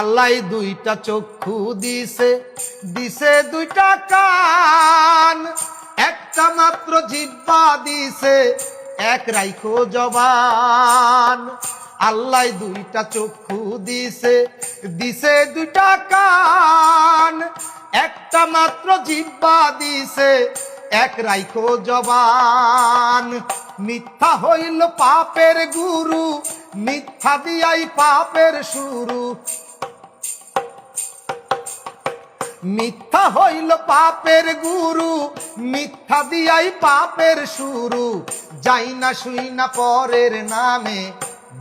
আল্লাহ দুইটা চক্ষু দিছে, দিছে দুইটা কান, একটা মাত্র জিহ্বা দিছে, এক রাইখো জবান। আল্লাহ দুইটা চক্ষু দিছে, দিছে দুইটা কান, একটা মাত্র জিহ্বা দিছে, এক রাইখো জবান। মিথ্যা হইল পাপের গুরু, মিথ্যা দিয়াই পাপের শুরু। মিথ্যা হইল পাপের গুরু, মিথ্যা দিয়াই পাপের শুরু। যাই না শুই না পরের নামে,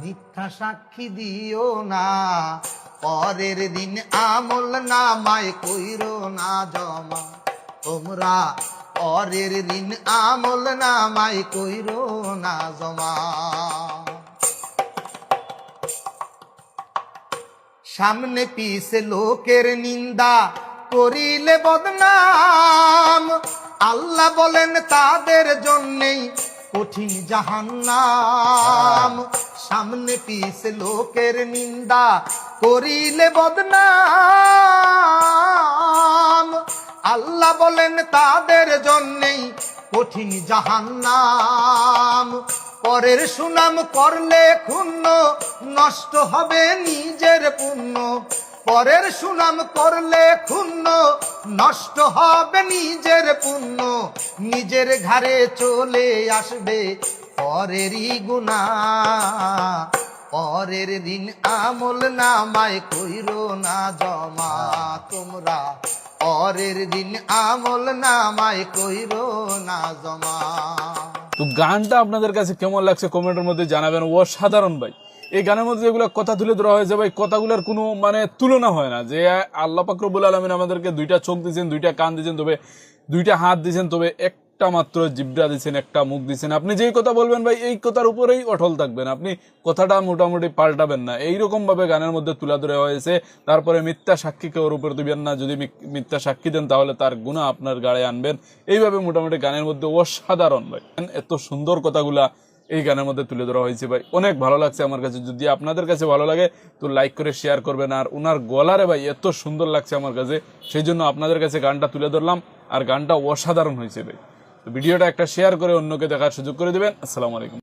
মিথ্যা সাক্ষী দিও না। পরের দিন আমল নামায় কইরো না জমা তোমরা, পরের দিন আমল নামায় কইরো না জমা। সামনে পিছে লোকের নিন্দা করিলে বদনাম, আল্লাহ বলেন তাদের জন্যেই কঠিন জাহান্নাম। সামনে পিছে লোকের নিন্দা করিলে বদনাম, আল্লাহ বলেন তাদের জন্যেই কঠিন জাহান্নাম। পরের সুনাম করলে ক্ষুণ্ণ, নষ্ট হবে নিজের পুণ্য। পরের সুনাম করলে ক্ষুণ্ণ, নষ্ট হবে নিজের পুণ্য। নিজের ঘাড়ে চলে আসবে পরেরই গুনাহ, পরের দিন আমল নামায় কইরো না জমা তোমরা, পরের দিন আমল নামায় কইরো না জমা। তো গানটা আপনাদের কাছে কেমন লাগছে কমেন্টের মধ্যে জানাবেন। অসাধারণ ভাই, এই গানের মধ্যে যেগুলো কথা তুলে ধরা হয়েছে ভাই, কথাগুলোর কোনো মানে তুলনা হয় না। যে আল্লাহ পাক রব্বুল আলামিন আমাদেরকে দুইটা চোখ দিয়েছেন, দুইটা কান দিয়েছেন, তবে দুইটা হাত দিয়েছেন, তবে একটা মাত্র জিহ্বা দিয়েছেন, একটা মুখ দিয়েছেন। আপনি যেই কথা বলবেন ভাই, এই কথার উপরেই অটল থাকবেন, আপনি কথাটা মোটামুটি পাল্টাবেন না। এইরকম ভাবে গানের মধ্যে তুলে ধরা হয়েছে। তারপরে মিথ্যা সাক্ষীকে ওর উপরে দিবেন না, যদি মিথ্যা সাক্ষী দেন তাহলে তার গুনাহ আপনার গাড়ে আনবেন। এইভাবে মোটামুটি গানের মধ্যে অসাধারণ ভাই, এত সুন্দর কথাগুলা এই গানের মধ্যে তুলে ধরা হয়েছে ভাই, অনেক ভালো লাগছে আমার কাছে। যদি আপনাদের কাছে ভালো লাগে তো লাইক করে শেয়ার করবেন। আর ওনার গলারে ভাই এত সুন্দর লাগছে আমার কাছে, সেই জন্য আপনাদের কাছে গানটা তুলে ধরলাম। আর গানটা অসাধারণ হয়েছে ভাই। তো ভিডিওটা একটা শেয়ার করে অন্যকে দেখার সুযোগ করে দেবেন। আসসালামু আলাইকুম।